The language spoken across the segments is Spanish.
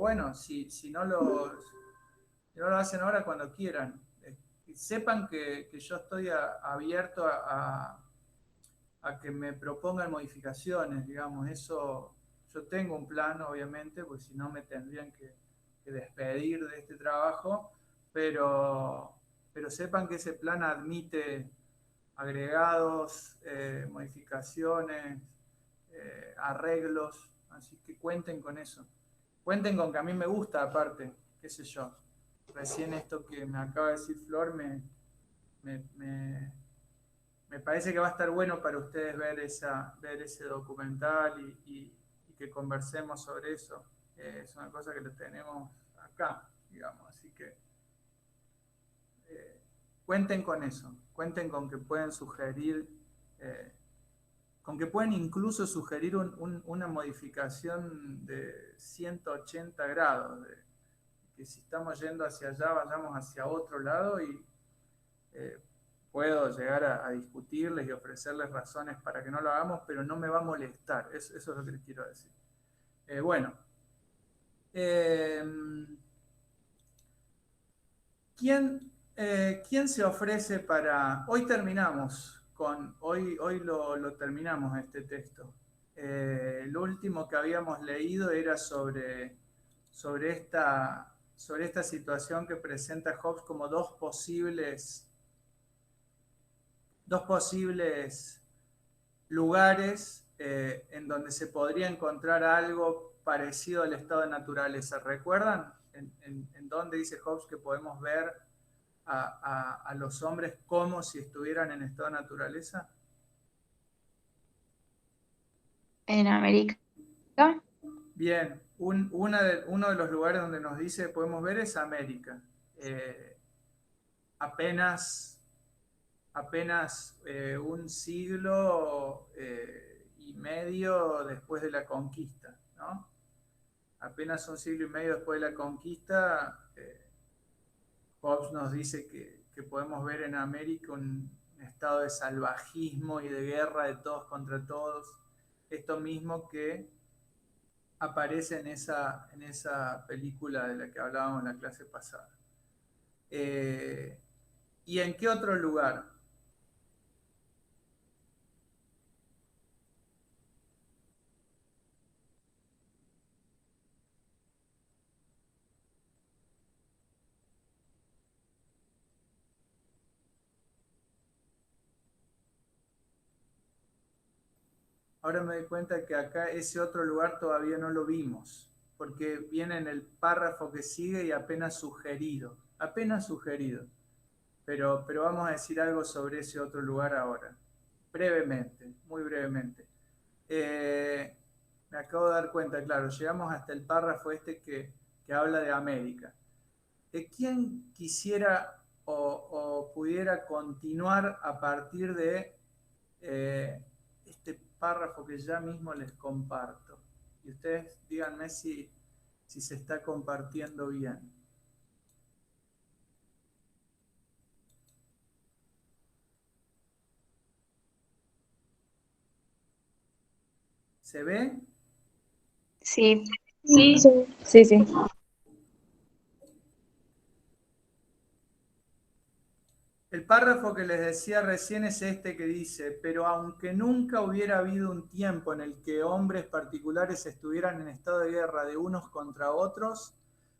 bueno, si no lo hacen ahora, cuando quieran. Sepan que yo estoy abierto a que me propongan modificaciones, digamos, eso, yo tengo un plan, obviamente, porque si no me tendrían que despedir de este trabajo, pero, pero sepan que ese plan admite agregados, modificaciones, arreglos, así que cuenten con eso. Cuenten con que a mí me gusta, aparte, qué sé yo. Recién esto que me acaba de decir Flor me, me, me parece que va a estar bueno para ustedes ver ese documental y que conversemos sobre eso. Es una cosa que lo tenemos acá, digamos, así que eh, cuenten con eso, cuenten con que pueden sugerir, eh, con que pueden incluso sugerir una modificación de 180 grados, que si estamos yendo hacia allá, vayamos hacia otro lado y eh, puedo llegar a discutirles y ofrecerles razones para que no lo hagamos, pero no me va a molestar. Eso es lo que les quiero decir. Bueno, eh, ¿quién se ofrece para... Hoy terminamos hoy lo terminamos este texto. Lo último que habíamos leído era sobre esta situación que presenta Hobbes como dos posibles lugares en donde se podría encontrar algo parecido al estado de naturaleza. ¿Recuerdan en dónde dice Hobbes que podemos ver a los hombres como si estuvieran en estado de naturaleza? En América. Bien, uno de los lugares donde nos dice que podemos ver es América. Eh, apenas un siglo y medio después de la conquista, ¿no? Apenas un siglo y medio después de la conquista, Hobbes nos dice que podemos ver en América un estado de salvajismo y de guerra de todos contra todos. Esto mismo que aparece en esa película de la que hablábamos en la clase pasada. ¿Y en qué otro lugar? Ahora me doy cuenta que acá ese otro lugar todavía no lo vimos, porque viene en el párrafo que sigue y apenas sugerido. Pero vamos a decir algo sobre ese otro lugar ahora, brevemente, muy brevemente. Eh, Me acabo de dar cuenta, claro, llegamos hasta el párrafo este que habla de América. ¿Quién quisiera o pudiera continuar a partir de este párrafo que ya mismo les comparto? Y ustedes díganme si se está compartiendo bien. ¿Se ve? Sí. Sí, Sí, sí. El párrafo que les decía recién es este que dice: pero aunque nunca hubiera habido un tiempo en el que hombres particulares estuvieran en estado de guerra de unos contra otros,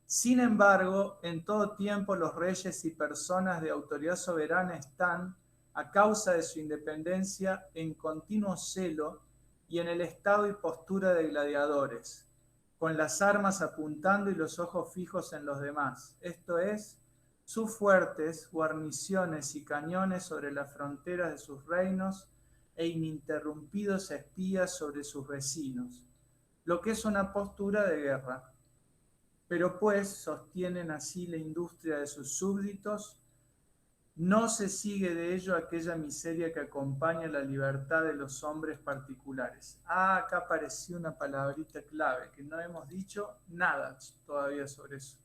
sin embargo, en todo tiempo los reyes y personas de autoridad soberana están, a causa de su independencia, en continuo celo y en el estado y postura de gladiadores, con las armas apuntando y los ojos fijos en los demás, esto es, sus fuertes guarniciones y cañones sobre las fronteras de sus reinos e ininterrumpidos espías sobre sus vecinos, lo que es una postura de guerra. Pero pues sostienen así la industria de sus súbditos, no se sigue de ello aquella miseria que acompaña la libertad de los hombres particulares. Acá apareció una palabrita clave, que no hemos dicho nada todavía sobre eso.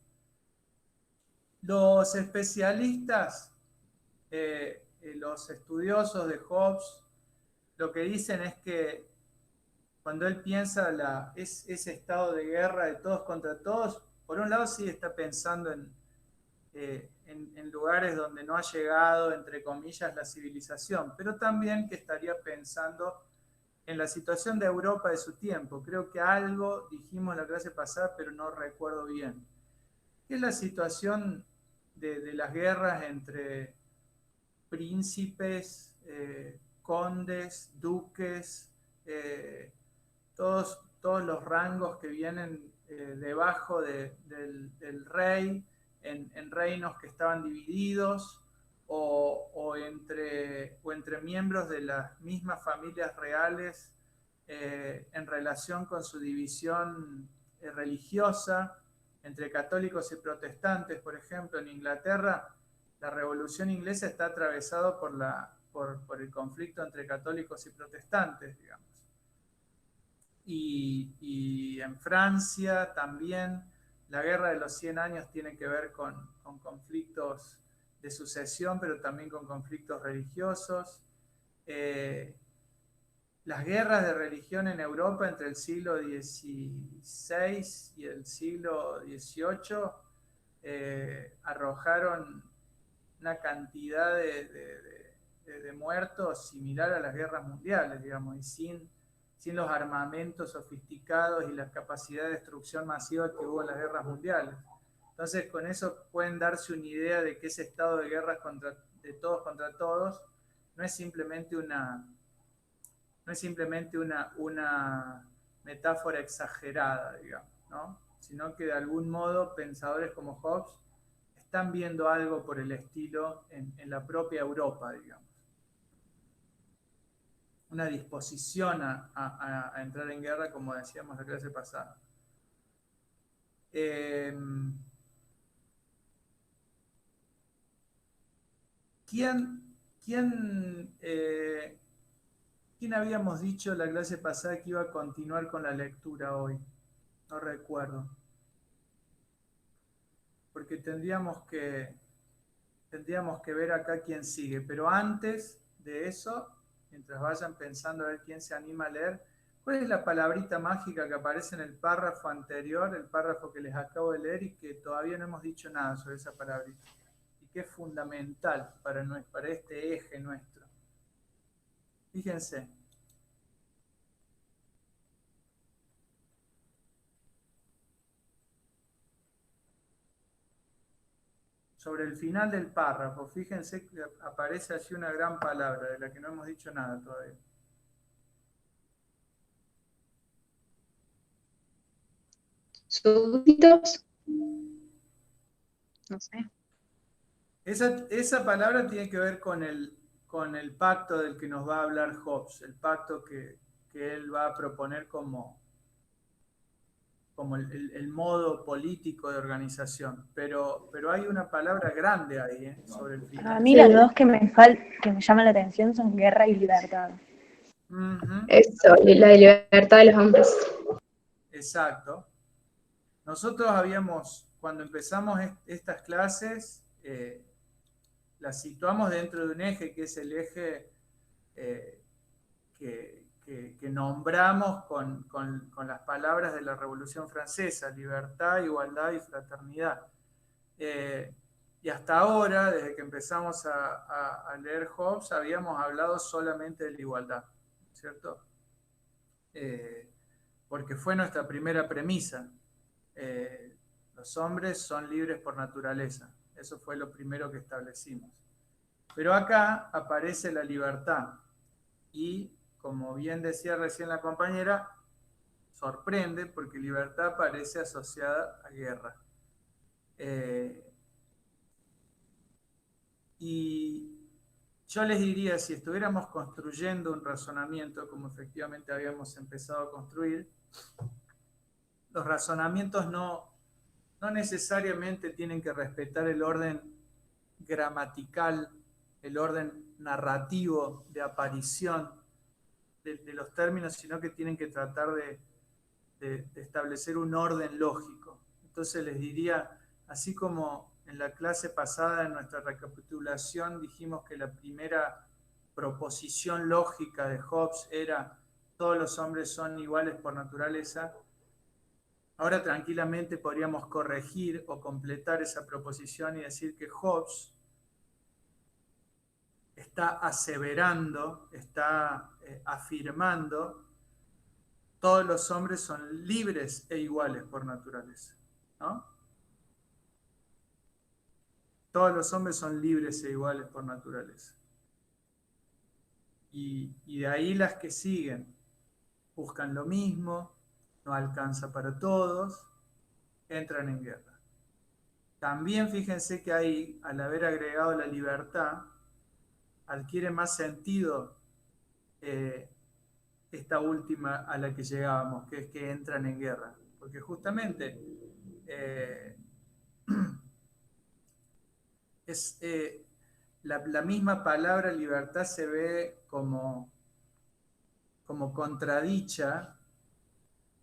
Los especialistas, los estudiosos de Hobbes, lo que dicen es que cuando él piensa ese estado de guerra de todos contra todos, por un lado sí está pensando en lugares donde no ha llegado, entre comillas, la civilización, pero también que estaría pensando en la situación de Europa de su tiempo. Creo que algo dijimos la clase pasada, pero no recuerdo bien. ¿Qué es la situación de las guerras entre príncipes, condes, duques, todos los rangos que vienen debajo del rey, en reinos que estaban divididos, o entre miembros de las mismas familias reales en relación con su división religiosa, entre católicos y protestantes. Por ejemplo, en Inglaterra, la Revolución Inglesa está atravesada por el conflicto entre católicos y protestantes, digamos. Y en Francia también la Guerra de los 100 años tiene que ver con conflictos de sucesión, pero también con conflictos religiosos. Las guerras de religión en Europa entre el siglo XVI y el siglo XVIII arrojaron una cantidad de muertos similar a las guerras mundiales, digamos, y sin los armamentos sofisticados y la capacidad de destrucción masiva que hubo en las guerras mundiales. Entonces, con eso pueden darse una idea de que ese estado de guerras de todos contra todos no es simplemente una metáfora exagerada, digamos, ¿no? Sino que de algún modo pensadores como Hobbes están viendo algo por el estilo en la propia Europa, digamos. Una disposición a entrar en guerra, como decíamos la clase pasada. ¿Quién habíamos dicho la clase pasada que iba a continuar con la lectura hoy? No recuerdo. Porque tendríamos que ver acá quién sigue. Pero antes de eso, mientras vayan pensando a ver quién se anima a leer, ¿cuál es la palabrita mágica que aparece en el párrafo anterior, el párrafo que les acabo de leer y que todavía no hemos dicho nada sobre esa palabrita? Y que es fundamental para este eje nuestro. Fíjense. Sobre el final del párrafo, fíjense que aparece así una gran palabra de la que no hemos dicho nada todavía. Súbditos. No sé. Esa palabra tiene que ver con el pacto del que nos va a hablar Hobbes, el pacto que él va a proponer como el modo político de organización. Pero hay una palabra grande ahí, sobre el final. A mí las dos que me llaman la atención son guerra y libertad. Eso, la libertad de los hombres. Exacto. Nosotros cuando empezamos estas clases, las situamos dentro de un eje que es el eje que nombramos con las palabras de la Revolución Francesa: libertad, igualdad y fraternidad. Y hasta ahora, desde que empezamos a leer Hobbes, habíamos hablado solamente de la igualdad, ¿cierto? Porque fue nuestra primera premisa. Los hombres son libres por naturaleza. Eso fue lo primero que establecimos. Pero acá aparece la libertad. Y, como bien decía recién la compañera, sorprende porque libertad parece asociada a guerra. Y yo les diría, si estuviéramos construyendo un razonamiento, como efectivamente habíamos empezado a construir, los razonamientos no necesariamente tienen que respetar el orden gramatical, el orden narrativo de aparición de los términos, sino que tienen que tratar de establecer un orden lógico. Entonces les diría, así como en la clase pasada, en nuestra recapitulación, dijimos que la primera proposición lógica de Hobbes era todos los hombres son iguales por naturaleza. Ahora tranquilamente podríamos corregir o completar esa proposición y decir que Hobbes está aseverando, está afirmando, todos los hombres son libres e iguales por naturaleza, ¿no? Todos los hombres son libres e iguales por naturaleza. Y de ahí las que siguen, buscan lo mismo, no alcanza para todos, entran en guerra. También fíjense que ahí, al haber agregado la libertad, adquiere más sentido esta última a la que llegábamos, que es que entran en guerra. Porque justamente es, la misma palabra libertad se ve como contradicha,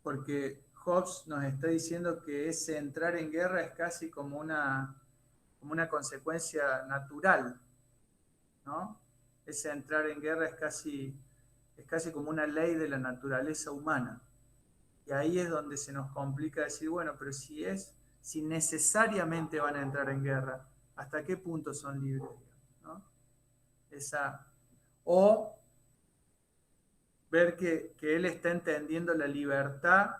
porque Hobbes nos está diciendo que ese entrar en guerra es casi como una consecuencia natural, ¿no? Ese entrar en guerra es casi como una ley de la naturaleza humana. Y ahí es donde se nos complica decir, bueno, pero si necesariamente van a entrar en guerra, ¿hasta qué punto son libres? ¿No? O ver que él está entendiendo la libertad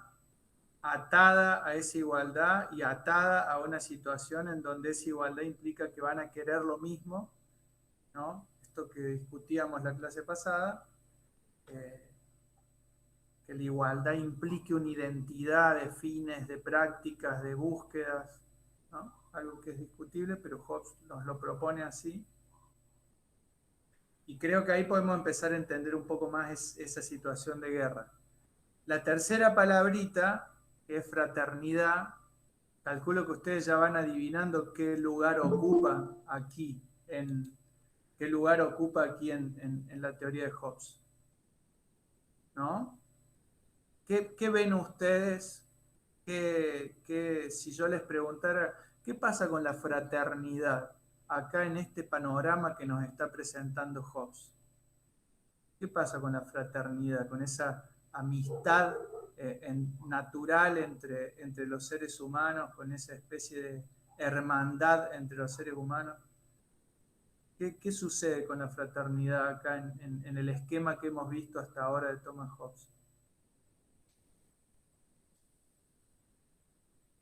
atada a esa igualdad y atada a una situación en donde esa igualdad implica que van a querer lo mismo, ¿no? Esto que discutíamos la clase pasada, que la igualdad implique una identidad de fines, de prácticas, de búsquedas, ¿no? Algo que es discutible, pero Hobbes nos lo propone así. Y creo que ahí podemos empezar a entender un poco más esa situación de guerra. La tercera palabrita, que es fraternidad, calculo que ustedes ya van adivinando qué lugar ocupa aquí en la teoría de Hobbes, ¿no? ¿Qué ven ustedes? Si yo les preguntara, ¿qué pasa con la fraternidad acá en este panorama que nos está presentando Hobbes? ¿Qué pasa con la fraternidad, con esa amistad natural entre los seres humanos, con esa especie de hermandad entre los seres humanos? ¿Qué sucede con la fraternidad acá en el esquema que hemos visto hasta ahora de Thomas Hobbes?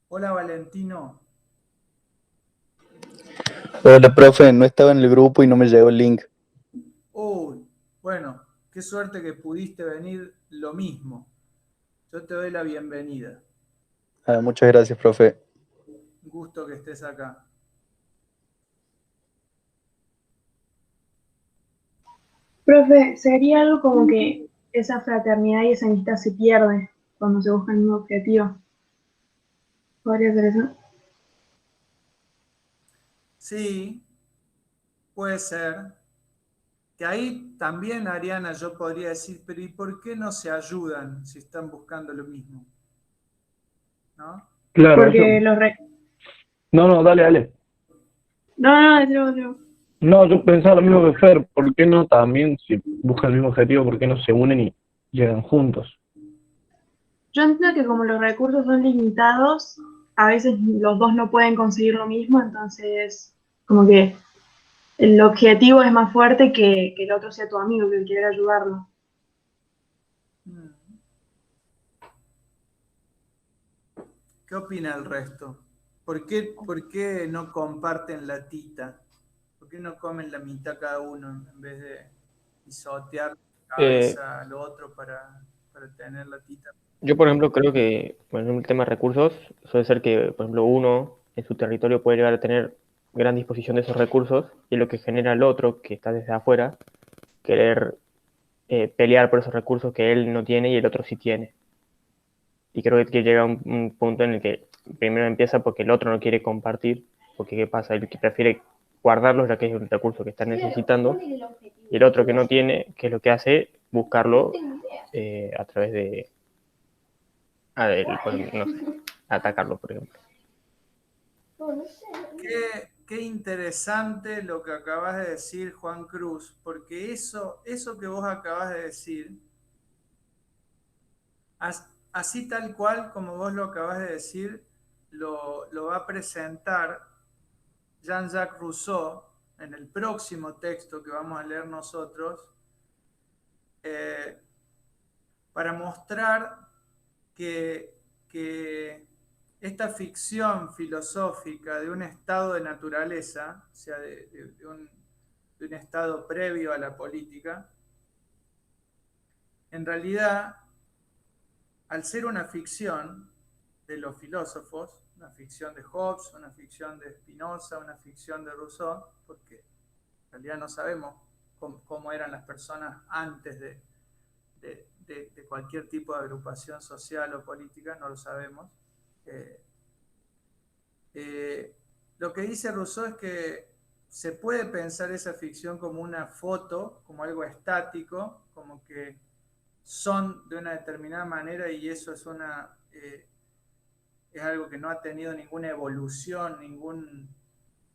Hola Valentino. Hola, profe, no estaba en el grupo y no me llegó el link. Uy, bueno, qué suerte que pudiste venir, lo mismo. Yo te doy la bienvenida. Muchas gracias, profe. Un gusto que estés acá. Profe, sería algo como que esa fraternidad y esa amistad se pierde cuando se busca el mismo objetivo. ¿Podría ser eso? Sí, puede ser. Que ahí también, Ariana, yo podría decir, pero ¿y por qué no se ayudan si están buscando lo mismo? ¿No? Claro, eso. Porque No, dale. No, decilo. No, yo pensaba lo mismo que Fer, ¿por qué no también, si buscan el mismo objetivo, por qué no se unen y llegan juntos? Yo entiendo que como los recursos son limitados, a veces los dos no pueden conseguir lo mismo, entonces como que el objetivo es más fuerte que el otro sea tu amigo, que quiera ayudarlo. Mm. ¿Qué opina el resto? ¿Por qué no comparten la tita? ¿Por qué no comen la mitad cada uno en vez de pisotear la Eh, cabeza al otro para tener la tita? yo, por ejemplo, creo que, por ejemplo, el tema de recursos suele ser que, por ejemplo, uno en su territorio puede llegar a tener gran disposición de esos recursos y lo que genera al otro, que está desde afuera, querer pelear por esos recursos que él no tiene y el otro sí tiene. Y creo que llega un punto en el que primero empieza porque el otro no quiere compartir, porque ¿qué pasa? El que prefiere guardarlos ya que es un recurso que está necesitando, y el otro que no tiene, ¿qué es lo que hace? Buscarlo a través de no sé, atacarlo, por ejemplo. Qué interesante lo que acabas de decir, Juan Cruz, porque eso que vos acabas de decir Así tal cual como vos lo acabás de decir, lo va a presentar Jean-Jacques Rousseau en el próximo texto que vamos a leer nosotros, para mostrar que esta ficción filosófica de un estado de naturaleza, o sea, de un estado previo a la política, en realidad, al ser una ficción de los filósofos, una ficción de Hobbes, una ficción de Spinoza, una ficción de Rousseau, porque en realidad no sabemos cómo eran las personas antes de cualquier tipo de agrupación social o política, no lo sabemos. Lo que dice Rousseau es que se puede pensar esa ficción como una foto, como algo estático, como que son de una determinada manera y eso es es algo que no ha tenido ninguna evolución,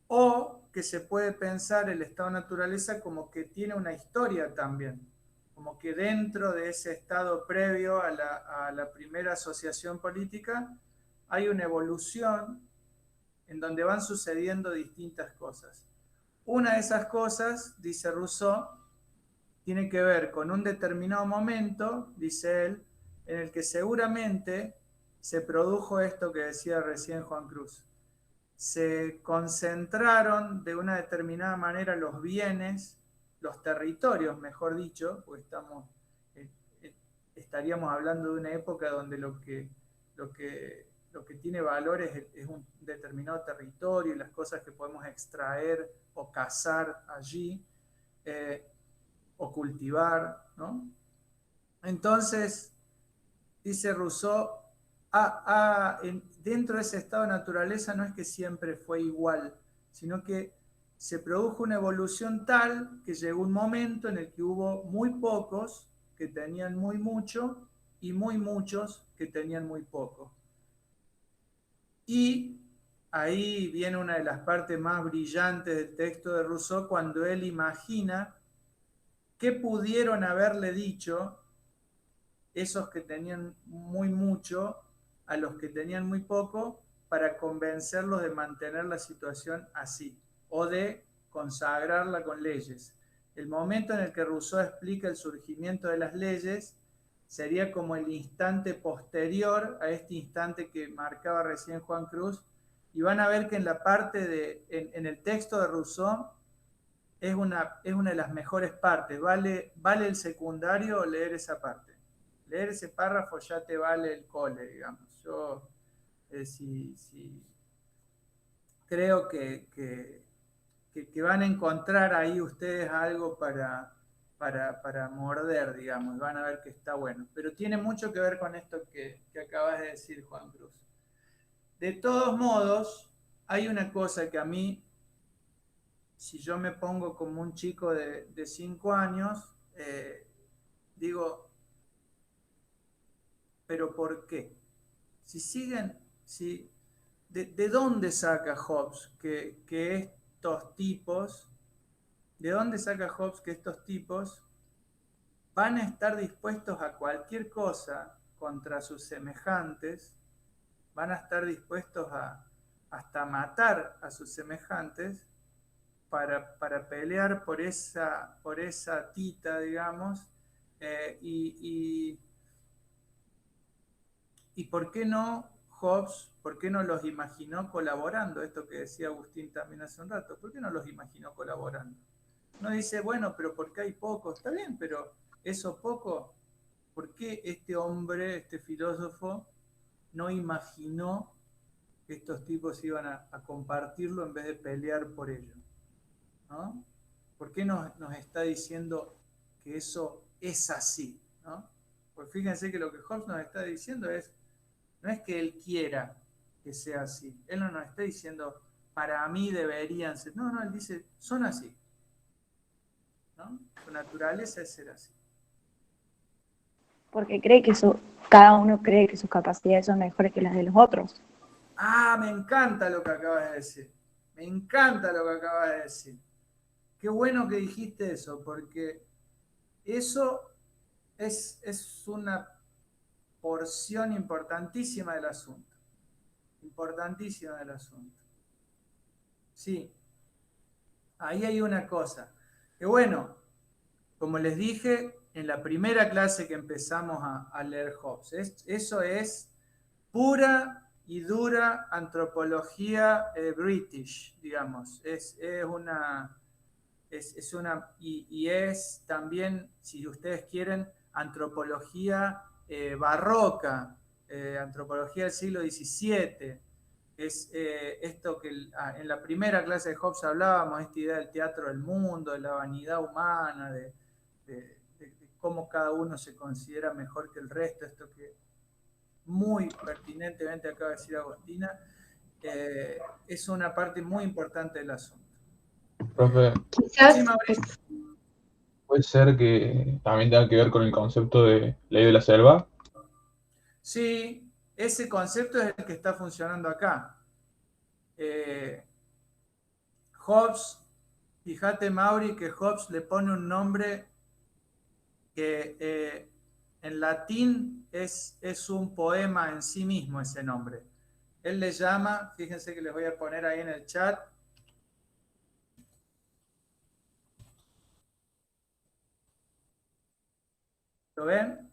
o que se puede pensar el estado de naturaleza como que tiene una historia también, como que dentro de ese estado previo a la primera asociación política hay una evolución en donde van sucediendo distintas cosas. Una de esas cosas, dice Rousseau, tiene que ver con un determinado momento, dice él, en el que seguramente se produjo esto que decía recién Juan Cruz. Se concentraron de una determinada manera los bienes, los territorios, mejor dicho, porque estaríamos hablando de una época donde lo que tiene valor es un determinado territorio y las cosas que podemos extraer o cazar allí, o cultivar, ¿no? Entonces, dice Rousseau, dentro de ese estado de naturaleza no es que siempre fue igual, sino que se produjo una evolución tal que llegó un momento en el que hubo muy pocos que tenían muy mucho y muy muchos que tenían muy poco. Y ahí viene una de las partes más brillantes del texto de Rousseau, cuando él imagina qué pudieron haberle dicho esos que tenían muy mucho a los que tenían muy poco para convencerlos de mantener la situación así o de consagrarla con leyes. El momento en el que Rousseau explica el surgimiento de las leyes sería como el instante posterior a este instante que marcaba recién Juan Cruz, y van a ver que en la parte en el texto de Rousseau es una de las mejores partes. Vale el secundario leer esa parte. Leer ese párrafo ya te vale el cole, digamos. Yo creo que van a encontrar ahí ustedes algo para morder, digamos, van a ver que está bueno. Pero tiene mucho que ver con esto que acabas de decir, Juan Cruz. De todos modos, hay una cosa que a mí, si yo me pongo como un chico de 5 años, digo, ¿pero por qué? ¿De dónde saca Hobbes que estos tipos, de dónde saca Hobbes que estos tipos van a estar dispuestos a cualquier cosa contra sus semejantes, van a estar dispuestos hasta matar a sus semejantes para pelear por esa tita, digamos, y por qué no Hobbes, por qué no los imaginó colaborando? Esto que decía Agustín también hace un rato, ¿por qué no los imaginó colaborando? No dice, bueno, pero ¿por qué hay pocos? Está bien, pero eso poco, ¿por qué este hombre, este filósofo, no imaginó que estos tipos iban a compartirlo en vez de pelear por ello? ¿No? ¿Por qué nos está diciendo que eso es así? ¿No? Pues fíjense que lo que Hobbes nos está diciendo no es que él quiera que sea así. Él no nos está diciendo, para mí deberían ser. No, él dice, son así. ¿No? Su naturaleza es ser así. Porque cada uno cree que sus capacidades son mejores que las de los otros. Me encanta lo que acabas de decir. Me encanta lo que acabas de decir. Qué bueno que dijiste eso, porque eso es una porción importantísima del asunto. Importantísima del asunto. Sí. Ahí hay una cosa. Que bueno, como les dije en la primera clase que empezamos a leer Hobbes, eso es pura y dura antropología british, digamos. Es una y es también, si ustedes quieren, antropología barroca, antropología del siglo XVII. Es esto que en la primera clase de Hobbes hablábamos, esta idea del teatro del mundo, de la vanidad humana, de cómo cada uno se considera mejor que el resto, esto que muy pertinentemente acaba de decir Agostina, es una parte muy importante del asunto. Profe, Quizás, Sí, Mauricio. puede ser que también tenga que ver con el concepto de ley de la selva. Sí, ese concepto es el que está funcionando acá. Hobbes, fíjate Mauri que Hobbes le pone un nombre que en latín es un poema en sí mismo ese nombre. Él le llama, fíjense que les voy a poner ahí en el chat. ¿Lo ven?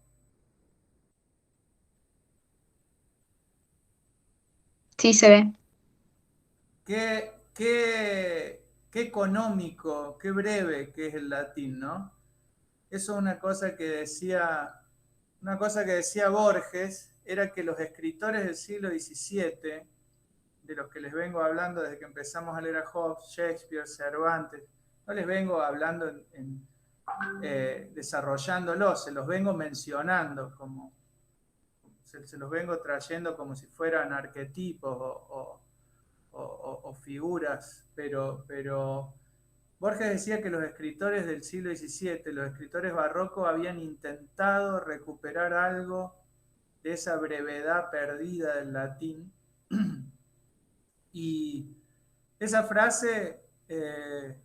sí se ve. Qué económico, qué breve que es el latín, ¿no? Eso es una cosa que decía Borges, era que los escritores del siglo XVII, de los que les vengo hablando desde que empezamos a leer a Hobbes, Shakespeare, Cervantes, no les vengo hablando desarrollándolos, se los vengo mencionando, se los vengo trayendo como si fueran arquetipos o figuras, pero Borges decía que los escritores del siglo XVII, los escritores barrocos, habían intentado recuperar algo de esa brevedad perdida del latín. Y esa frase,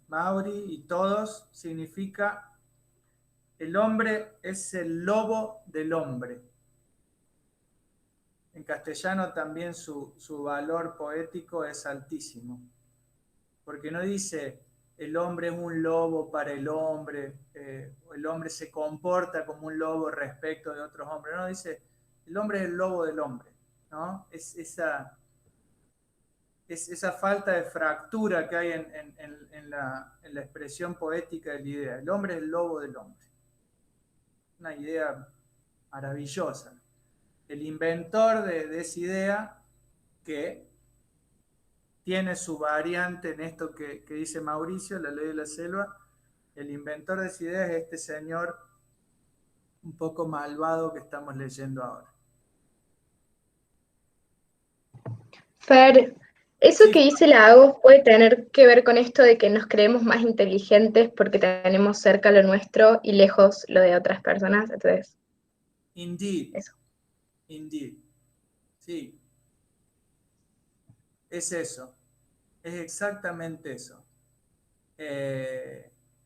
Mauri y todos, significa: el hombre es el lobo del hombre. En castellano también su valor poético es altísimo, porque no dice el hombre es un lobo para el hombre, el hombre se comporta como un lobo respecto de otros hombres, no, dice el hombre es el lobo del hombre, ¿no? Es esa falta de fractura que hay en la expresión poética de la idea. El hombre es el lobo del hombre. Una idea maravillosa. El inventor de esa idea, que tiene su variante en esto que dice Mauricio, la ley de la selva, el inventor de esa idea es este señor un poco malvado que estamos leyendo ahora. Fer, eso Sí, que dice la Agos puede tener que ver con esto de que nos creemos más inteligentes porque tenemos cerca lo nuestro y lejos lo de otras personas, entonces, indeed. eso. Indeed. Sí. Es eso. Es exactamente eso.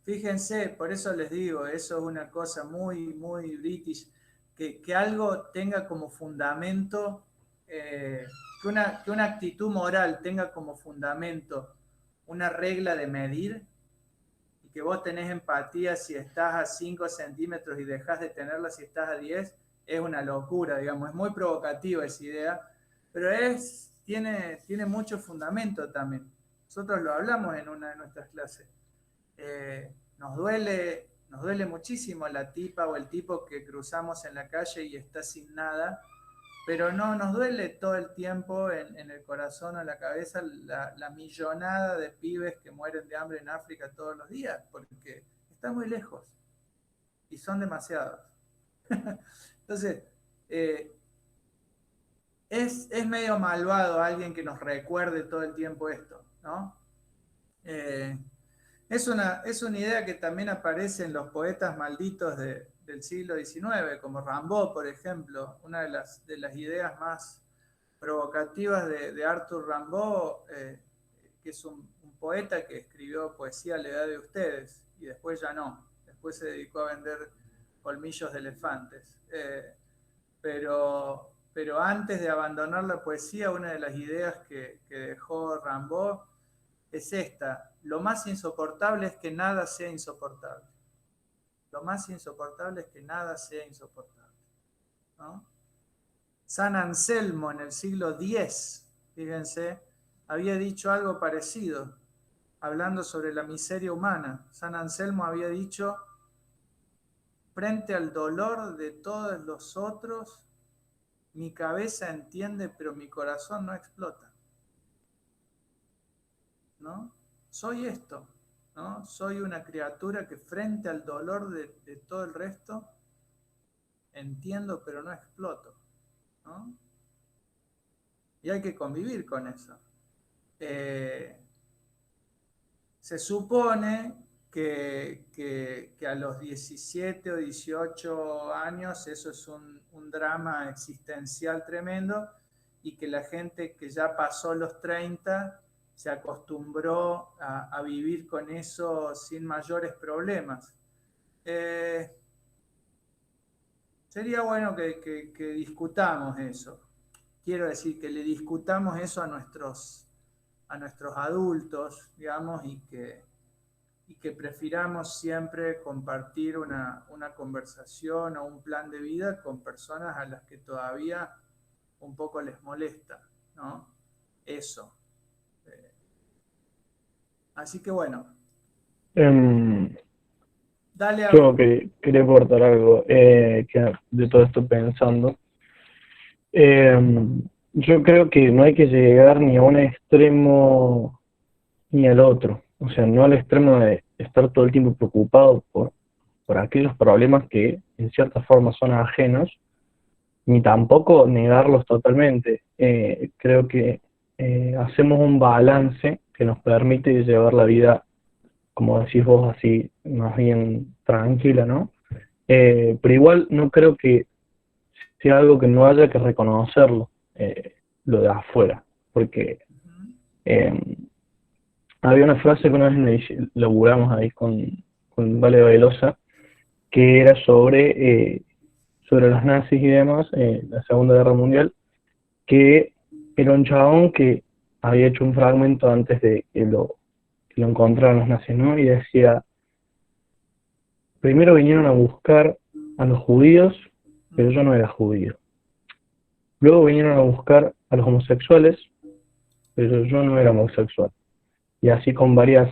Fíjense, por eso les digo, eso es una cosa muy, muy british, que algo tenga como fundamento, que una actitud moral tenga como fundamento una regla de medir, y que vos tenés empatía si estás a 5 centímetros y dejás de tenerla si estás a 10, es una locura, digamos. Es muy provocativa esa idea, pero tiene mucho fundamento también. Nosotros lo hablamos en una de nuestras clases. Nos duele muchísimo la tipa o el tipo que cruzamos en la calle y está sin nada, pero no nos duele todo el tiempo en el corazón o en la cabeza la millonada de pibes que mueren de hambre en África todos los días, porque está muy lejos y son demasiados. Entonces, es medio malvado alguien que nos recuerde todo el tiempo esto, ¿no? Es una idea que también aparece en los poetas malditos del siglo XIX, como Rimbaud, por ejemplo. Una de las ideas más provocativas de Arthur Rimbaud, que es un poeta que escribió poesía a la edad de ustedes, y después ya no. Después se dedicó a vender colmillos de elefantes. pero antes de abandonar la poesía, una de las ideas que dejó Rimbaud es esta: lo más insoportable es que nada sea insoportable. Lo más insoportable es que nada sea insoportable, ¿no? San Anselmo en el siglo X, fíjense, había dicho algo parecido, hablando sobre la miseria humana. San Anselmo había dicho: frente al dolor de todos los otros, mi cabeza entiende, pero mi corazón no explota, ¿no? Soy esto, ¿no? Soy una criatura que frente al dolor de todo el resto, entiendo, pero no exploto, ¿no? Y hay que convivir con eso. Se supone que a los 17 o 18 años eso es un drama existencial tremendo, y que la gente que ya pasó los 30 se acostumbró a vivir con eso sin mayores problemas. Sería bueno que discutamos eso. Quiero decir, que le discutamos eso a nuestros adultos, digamos, y que prefiramos siempre compartir una conversación o un plan de vida con personas a las que todavía un poco les molesta, ¿no? Eso. Así que bueno, dale a... Yo quería aportar algo que de todo esto pensando. Yo creo que no hay que llegar ni a un extremo ni al otro. O sea, no al extremo de estar todo el tiempo preocupado por aquellos problemas que en cierta forma son ajenos, ni tampoco negarlos totalmente. Creo que hacemos un balance que nos permite llevar la vida, como decís vos, así más bien tranquila, ¿no? Pero igual no creo que sea algo que no haya que reconocerlo, lo de afuera, porque había una frase que una vez laburamos ahí con Vale Bailosa, que era sobre los nazis y demás, la Segunda Guerra Mundial, que era un chabón que había hecho un fragmento antes de que lo encontraran los nazis, ¿no? Y decía: primero vinieron a buscar a los judíos, pero yo no era judío. Luego vinieron a buscar a los homosexuales, pero yo no era homosexual. Y así con varias,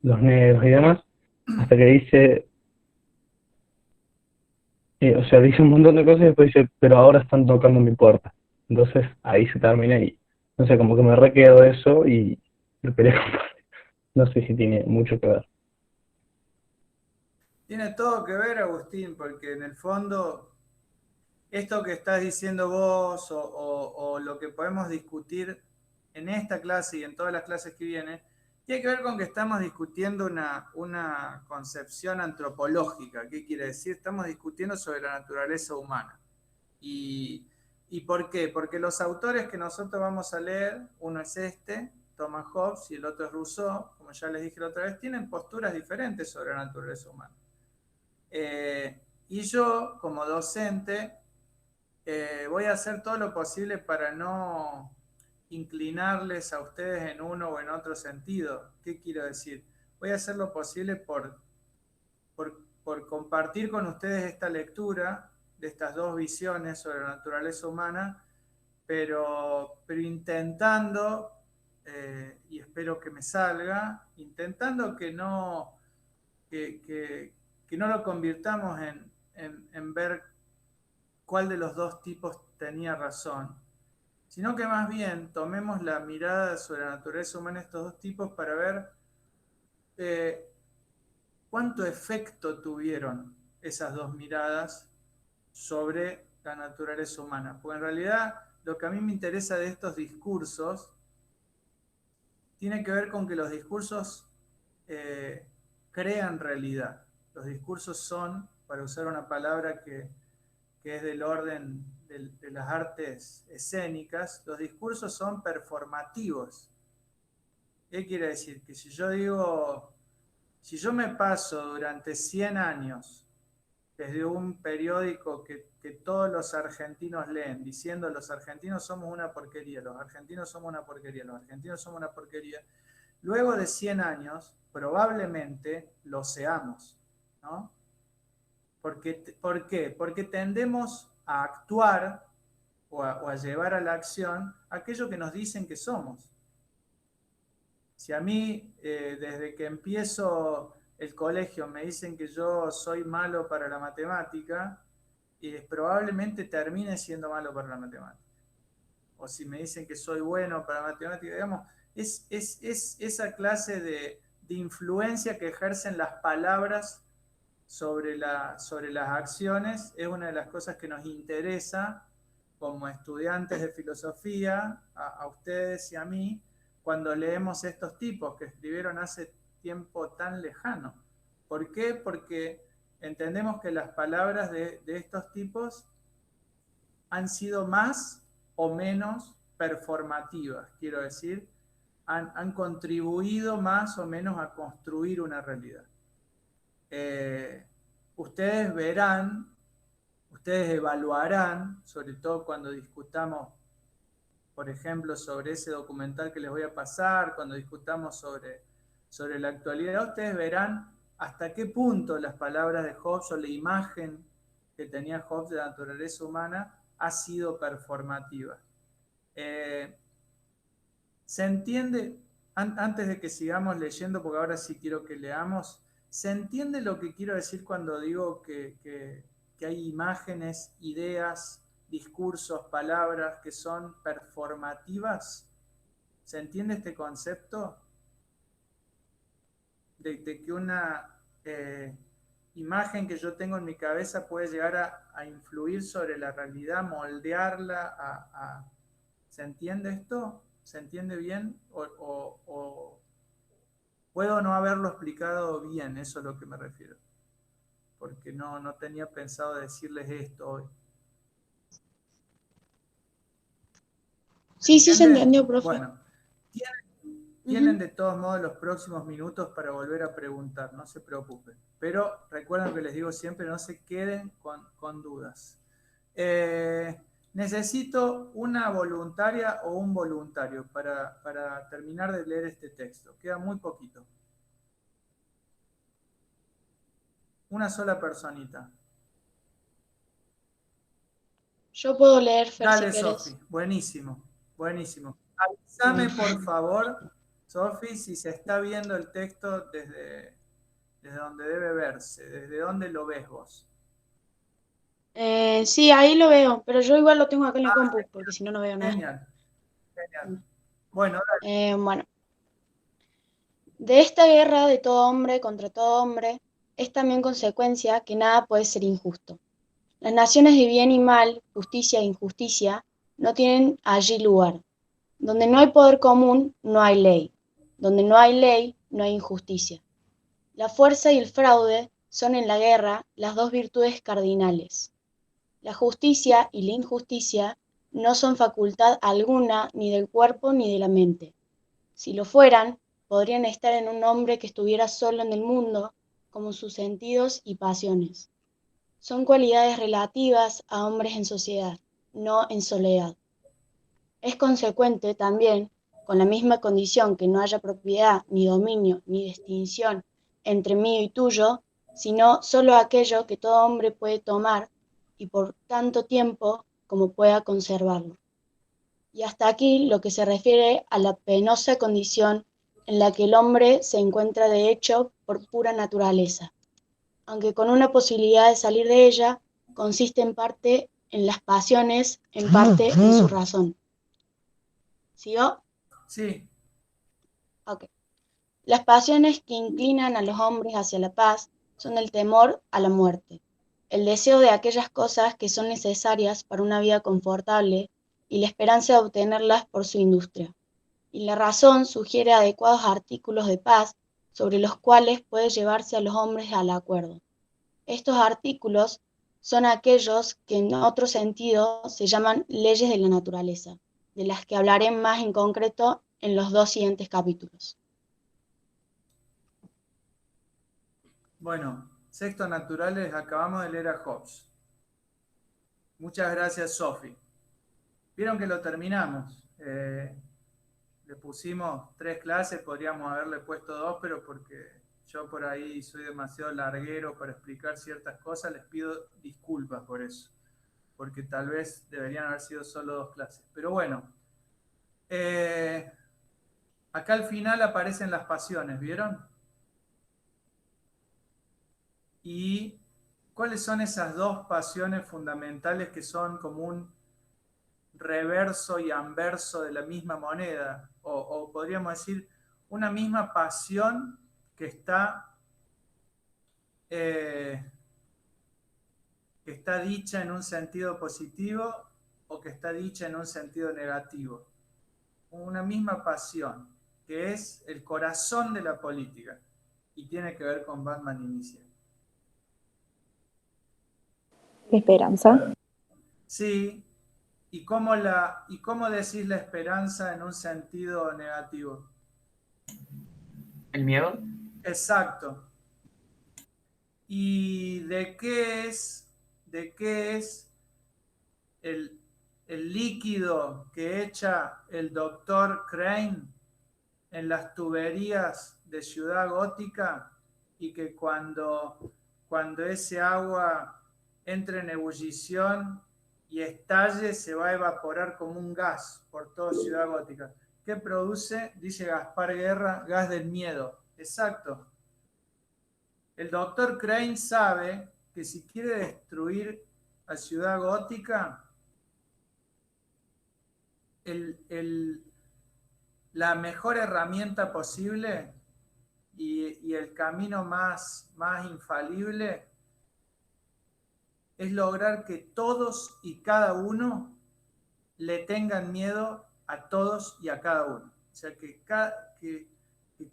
los negros y demás, hasta que dice, o sea, dice un montón de cosas y después dice: pero ahora están tocando mi puerta. Entonces ahí se termina y, no sé, como que me requedo eso y lo quería compartir. No sé si tiene mucho que ver. Tiene todo que ver, Agustín, porque en el fondo esto que estás diciendo vos o lo que podemos discutir en esta clase y en todas las clases que vienen, tiene que ver con que estamos discutiendo una concepción antropológica. ¿Qué quiere decir? Estamos discutiendo sobre la naturaleza humana. ¿Y por qué? Porque los autores que nosotros vamos a leer, uno es Thomas Hobbes, y el otro es Rousseau, como ya les dije la otra vez, tienen posturas diferentes sobre la naturaleza humana. Y yo, como docente, voy a hacer todo lo posible para no inclinarles a ustedes en uno o en otro sentido. ¿Qué quiero decir? Voy a hacer lo posible por compartir con ustedes esta lectura de estas dos visiones sobre la naturaleza humana, pero intentando, y espero que me salga, intentando que no lo convirtamos en ver cuál de los dos tipos tenía razón, sino que más bien tomemos la mirada sobre la naturaleza humana de estos dos tipos para ver cuánto efecto tuvieron esas dos miradas sobre la naturaleza humana. Porque en realidad lo que a mí me interesa de estos discursos tiene que ver con que los discursos crean realidad. Los discursos son, para usar una palabra que es del orden de las artes escénicas, los discursos son performativos. ¿Qué quiere decir? Que si yo me paso durante 100 años desde un periódico que todos los argentinos leen, diciendo los argentinos somos una porquería, los argentinos somos una porquería, los argentinos somos una porquería, luego de 100 años probablemente lo seamos, ¿no? ¿Por qué? Porque tendemos a actuar o a llevar a la acción aquello que nos dicen que somos. Si a mí, desde que empiezo el colegio, me dicen que yo soy malo para la matemática, probablemente termine siendo malo para la matemática. O si me dicen que soy bueno para la matemática, digamos, es esa clase de influencia que ejercen las palabras sobre las acciones, es una de las cosas que nos interesa como estudiantes de filosofía, a ustedes y a mí, cuando leemos estos tipos que escribieron hace tiempo tan lejano. ¿Por qué? Porque entendemos que las palabras de estos tipos han sido más o menos performativas, quiero decir, han contribuido más o menos a construir una realidad. Ustedes verán, ustedes evaluarán, sobre todo cuando discutamos, por ejemplo, sobre ese documental que les voy a pasar, cuando discutamos sobre la actualidad, ustedes verán hasta qué punto las palabras de Hobbes o la imagen que tenía Hobbes de la naturaleza humana ha sido performativa. ¿Se entiende? Antes de que sigamos leyendo, porque ahora sí quiero que leamos, ¿se entiende lo que quiero decir cuando digo que hay imágenes, ideas, discursos, palabras que son performativas? ¿Se entiende este concepto? De que una imagen que yo tengo en mi cabeza puede llegar a influir sobre la realidad, moldearla. ¿Se entiende esto? ¿Se entiende bien? ¿O puedo no haberlo explicado bien? Eso es a lo que me refiero. Porque no tenía pensado decirles esto hoy. Sí, sí se entendió, profe. Bueno, tienen de todos modos los próximos minutos para volver a preguntar, no se preocupen. Pero recuerden que les digo siempre, no se queden con dudas. Necesito una voluntaria o un voluntario para terminar de leer este texto. Queda muy poquito. Una sola personita. Yo puedo leer, Fer, Dale, si querés. Sofi. Buenísimo, buenísimo. Avísame, por favor, Sofi, si se está viendo el texto desde donde debe verse. ¿Desde dónde lo ves vos? Sí, ahí lo veo, pero yo igual lo tengo acá en la compu, porque si no, no veo nada. Genial, genial. Bueno, Bueno, de esta guerra de todo hombre contra todo hombre, es también consecuencia que nada puede ser injusto. Las naciones de bien y mal, justicia e injusticia, no tienen allí lugar. Donde no hay poder común, no hay ley. Donde no hay ley, no hay injusticia. La fuerza y el fraude son en la guerra las dos virtudes cardinales. La justicia y la injusticia no son facultad alguna ni del cuerpo ni de la mente. Si lo fueran, podrían estar en un hombre que estuviera solo en el mundo, como sus sentidos y pasiones. Son cualidades relativas a hombres en sociedad, no en soledad. Es consecuente también, con la misma condición que no haya propiedad, ni dominio, ni distinción entre mío y tuyo, sino solo aquello que todo hombre puede tomar y por tanto tiempo como pueda conservarlo. Y hasta aquí lo que se refiere a la penosa condición en la que el hombre se encuentra de hecho por pura naturaleza, aunque con una posibilidad de salir de ella, consiste en parte en las pasiones, en parte en su razón. ¿Siguió? sí. Ok. Las pasiones que inclinan a los hombres hacia la paz son el temor a la muerte, el deseo de aquellas cosas que son necesarias para una vida confortable y la esperanza de obtenerlas por su industria. Y la razón sugiere adecuados artículos de paz sobre los cuales puede llevarse a los hombres al acuerdo. Estos artículos son aquellos que en otro sentido se llaman leyes de la naturaleza, de las que hablaré más en concreto en los dos siguientes capítulos. Bueno, Sexto Naturales, acabamos de leer a Hobbes. Muchas gracias, Sofi. Vieron que lo terminamos. Le pusimos 3 clases, podríamos haberle puesto 2, pero porque yo por ahí soy demasiado larguero para explicar ciertas cosas, les pido disculpas por eso, porque tal vez deberían haber sido solo 2 clases. Pero bueno, acá al final aparecen las pasiones, ¿vieron? ¿Y cuáles son esas 2 pasiones fundamentales que son como un reverso y anverso de la misma moneda? O podríamos decir, una misma pasión que está dicha en un sentido positivo o que está dicha en un sentido negativo. Una misma pasión, que es el corazón de la política y tiene que ver con Batman Inicia. Esperanza. Sí, ¿y cómo decís la esperanza en un sentido negativo? ¿El miedo? Exacto. ¿Y de qué es el líquido que echa el doctor Crane en las tuberías de Ciudad Gótica y que cuando ese agua entre en ebullición y estalle se va a evaporar como un gas por toda Ciudad Gótica? ¿Qué produce? Dice Gaspar Guerra, gas del miedo. Exacto. El doctor Crane sabe que si quiere destruir a Ciudad Gótica, la mejor herramienta posible y el camino más infalible es lograr que todos y cada uno le tengan miedo a todos y a cada uno. O sea, que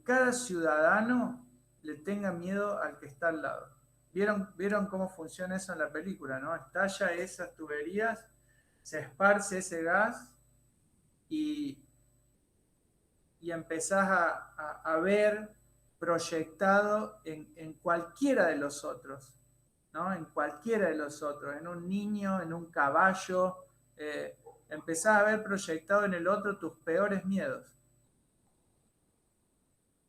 cada ciudadano le tenga miedo al que está al lado. ¿Vieron cómo funciona eso en la película, no? Estalla esas tuberías, se esparce ese gas y empezás a ver proyectado en cualquiera de los otros, ¿no? En cualquiera de los otros, en un niño, en un caballo, empezás a ver proyectado en el otro tus peores miedos.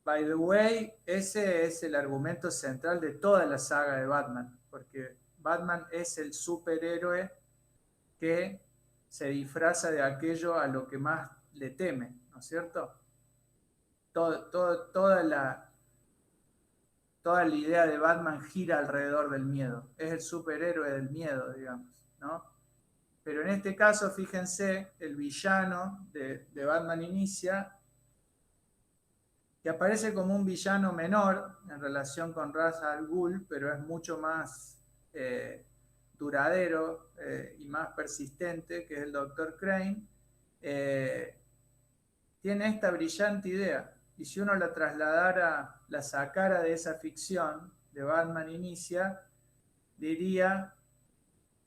By the way, ese es el argumento central de toda la saga de Batman, porque Batman es el superhéroe que se disfraza de aquello a lo que más le teme, ¿no es cierto? Toda la idea de Batman gira alrededor del miedo. Es el superhéroe del miedo, digamos, ¿no? Pero en este caso, fíjense, el villano de Batman Inicia, que aparece como un villano menor en relación con Ra's al Ghul, pero es mucho más duradero y más persistente, que es el Dr. Crane, tiene esta brillante idea. Y si uno la trasladara, la sacara de esa ficción de Batman Inicia, diría,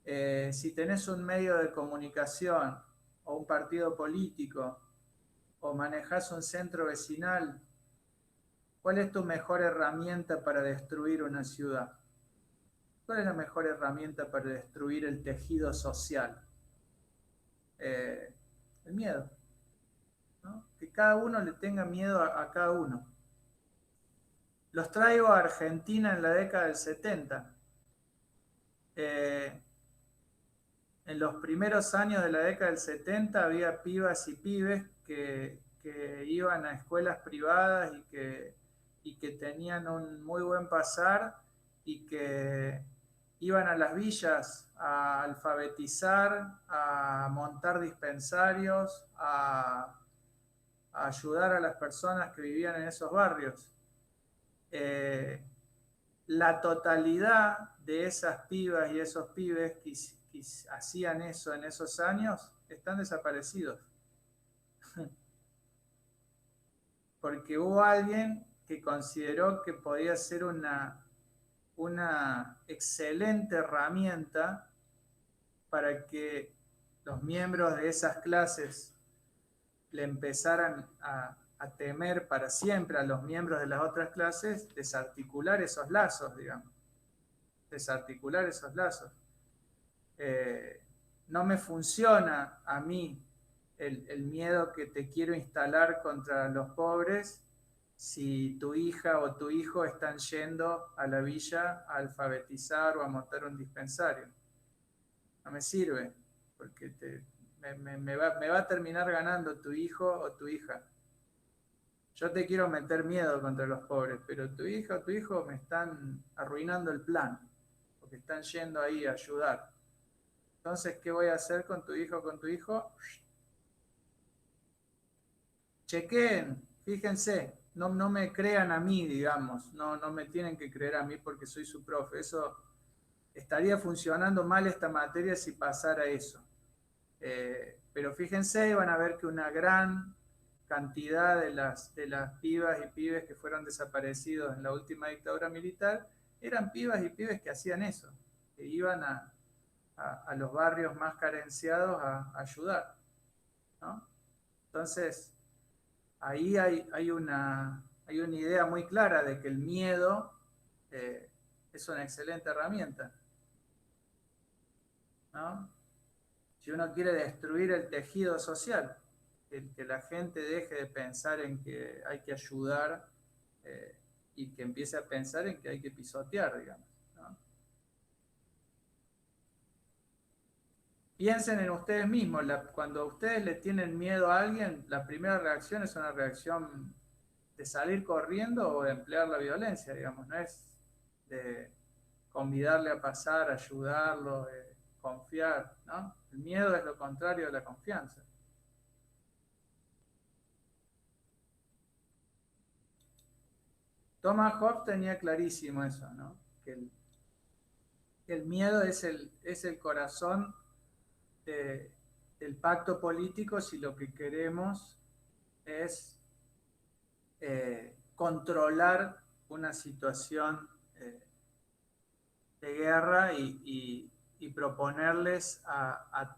si tenés un medio de comunicación o un partido político o manejás un centro vecinal, ¿cuál es tu mejor herramienta para destruir una ciudad? ¿Cuál es la mejor herramienta para destruir el tejido social? El miedo, ¿no? Que cada uno le tenga miedo a cada uno. Los traigo a Argentina en la década del 70. En los primeros años de la década del 70 había pibas y pibes que iban a escuelas privadas y que tenían un muy buen pasar y que iban a las villas a alfabetizar, a montar dispensarios, a ayudar a las personas que vivían en esos barrios. La totalidad de esas pibas y esos pibes que hacían eso en esos años están desaparecidos. Porque hubo alguien que consideró que podía ser una excelente herramienta para que los miembros de esas clases le empezaran a temer para siempre a los miembros de las otras clases, desarticular esos lazos, digamos. desarticular esos lazos. No me funciona a mí el miedo que te quiero instalar contra los pobres si tu hija o tu hijo están yendo a la villa a alfabetizar o a montar un dispensario. No me sirve, porque me va a terminar ganando tu hijo o tu hija. Yo te quiero meter miedo contra los pobres, pero tu hija o tu hijo me están arruinando el plan, porque están yendo ahí a ayudar. Entonces, ¿qué voy a hacer con tu hijo o con tu hijo? Chequeen, fíjense, no me crean a mí, digamos, no me tienen que creer a mí porque soy su profe. Eso estaría funcionando mal esta materia si pasara eso. Pero fíjense, van a ver que una gran cantidad de las pibas y pibes que fueron desaparecidos en la última dictadura militar eran pibas y pibes que hacían eso, que iban a los barrios más carenciados a ayudar, ¿no? Entonces, ahí hay una idea muy clara de que el miedo es una excelente herramienta, ¿no? Si uno quiere destruir el tejido social, que la gente deje de pensar en que hay que ayudar y que empiece a pensar en que hay que pisotear, digamos, ¿no? Piensen en ustedes mismos. Cuando ustedes le tienen miedo a alguien, la primera reacción es una reacción de salir corriendo o de emplear la violencia, digamos. No es de convidarle a pasar, ayudarlo, confiar, ¿no? El miedo es lo contrario de la confianza. Thomas Hobbes tenía clarísimo eso, ¿no? Que el miedo es el corazón del pacto político si lo que queremos es controlar una situación de guerra y proponerles a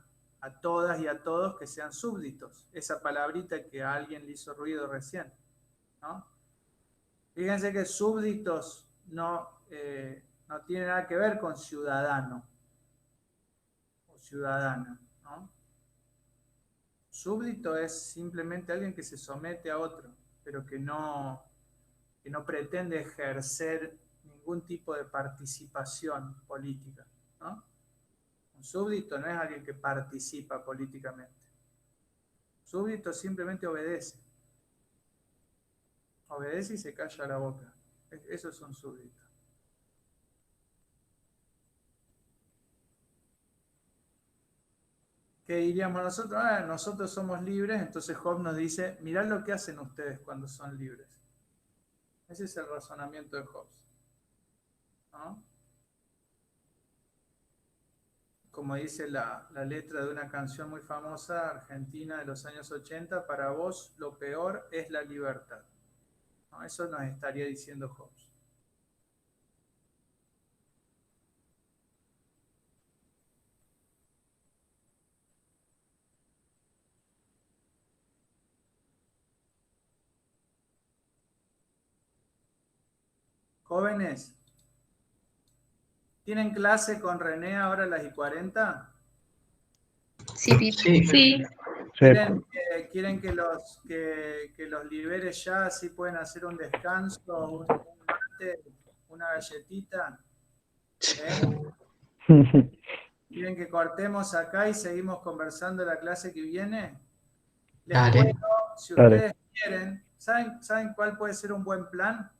todas y a todos que sean súbditos. Esa palabrita que a alguien le hizo ruido recién, ¿no? Fíjense que súbditos no tiene nada que ver con ciudadano o ciudadana, ¿no? Súbdito es simplemente alguien que se somete a otro, pero que no pretende ejercer ningún tipo de participación política, ¿no? Un súbdito no es alguien que participa políticamente. Súbdito simplemente obedece. Obedece y se calla la boca. Eso es un súbdito. ¿Qué diríamos nosotros? Nosotros somos libres, entonces Hobbes nos dice, mirad lo que hacen ustedes cuando son libres. Ese es el razonamiento de Hobbes, ¿no? Como dice la letra de una canción muy famosa argentina de los años 80, para vos lo peor es la libertad, ¿no? Eso nos estaría diciendo Hobbes. Jóvenes, ¿tienen clase con René ahora a las 1:40? Sí. Sí. ¿Quieren que los libere ya? ¿Así pueden hacer un descanso, un mate, una galletita? ¿Quieren que cortemos acá y seguimos conversando la clase que viene? Les puedo, si ustedes quieren, ¿saben cuál puede ser un buen plan?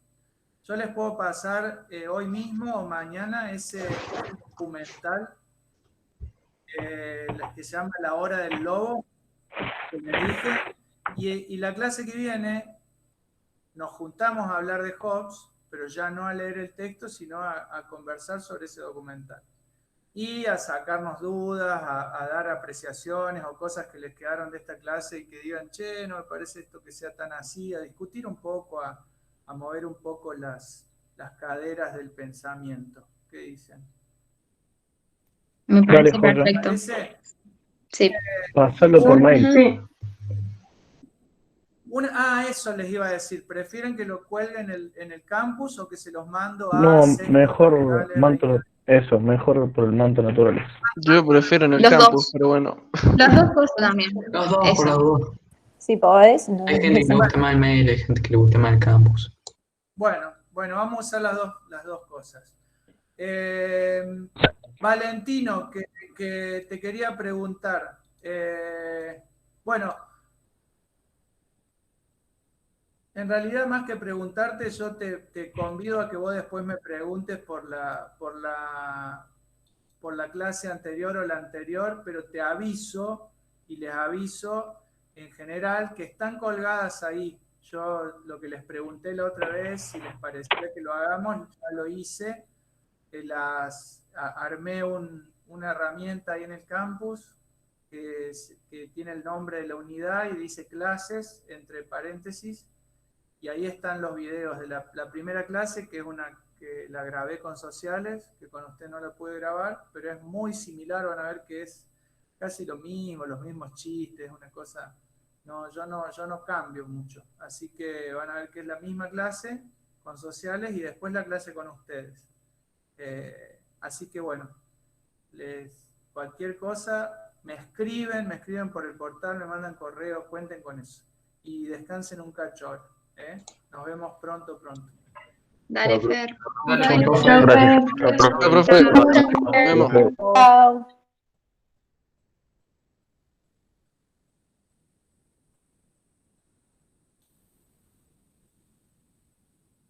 Yo les puedo pasar hoy mismo o mañana ese documental que se llama La Hora del Lobo, que les dije, y la clase que viene nos juntamos a hablar de Hobbes, pero ya no a leer el texto, sino a conversar sobre ese documental. Y a sacarnos dudas, a dar apreciaciones o cosas que les quedaron de esta clase y que digan, che, no me parece esto que sea tan así, a discutir un poco, a mover un poco las caderas del pensamiento. ¿Qué dicen? Me parece Dale, perfecto. ¿Parece? Sí. Pasalo por mail. Sí. Eso les iba a decir. ¿Prefieren que lo cuelgue en el campus o que se los mando a No, Sexto mejor Terminal mándalo Eso, mejor por el manto naturales. Yo prefiero en el Los campus, dos. pero bueno. Las dos cosas también. Los dos, Eso. por los dos. Si podés, no. Hay gente que le gusta más el mail, hay gente que le gusta más el campus. Bueno, vamos a usar las dos cosas. Valentino, que te quería preguntar. Bueno, en realidad más que preguntarte, yo te convido a que vos después me preguntes por la clase anterior o la anterior, pero te aviso y les aviso en general que están colgadas ahí. Yo lo que les pregunté la otra vez, si les parecía que lo hagamos, ya lo hice. Armé una herramienta ahí en el campus que tiene el nombre de la unidad y dice clases, entre paréntesis, y ahí están los videos de la primera clase, que es una que la grabé con sociales, que con usted no la pude grabar, pero es muy similar, van a ver que es casi lo mismo, los mismos chistes, una cosa... No, yo no cambio mucho, así que van a ver que es la misma clase con sociales y después la clase con ustedes. Así que bueno, cualquier cosa, me escriben por el portal, me mandan correo, cuenten con eso. Y descansen un cacho ahora. Nos vemos pronto. Dale, Fer. Dale, Chao, profe. Fer. Chao, profe. Nos vemos. Chao.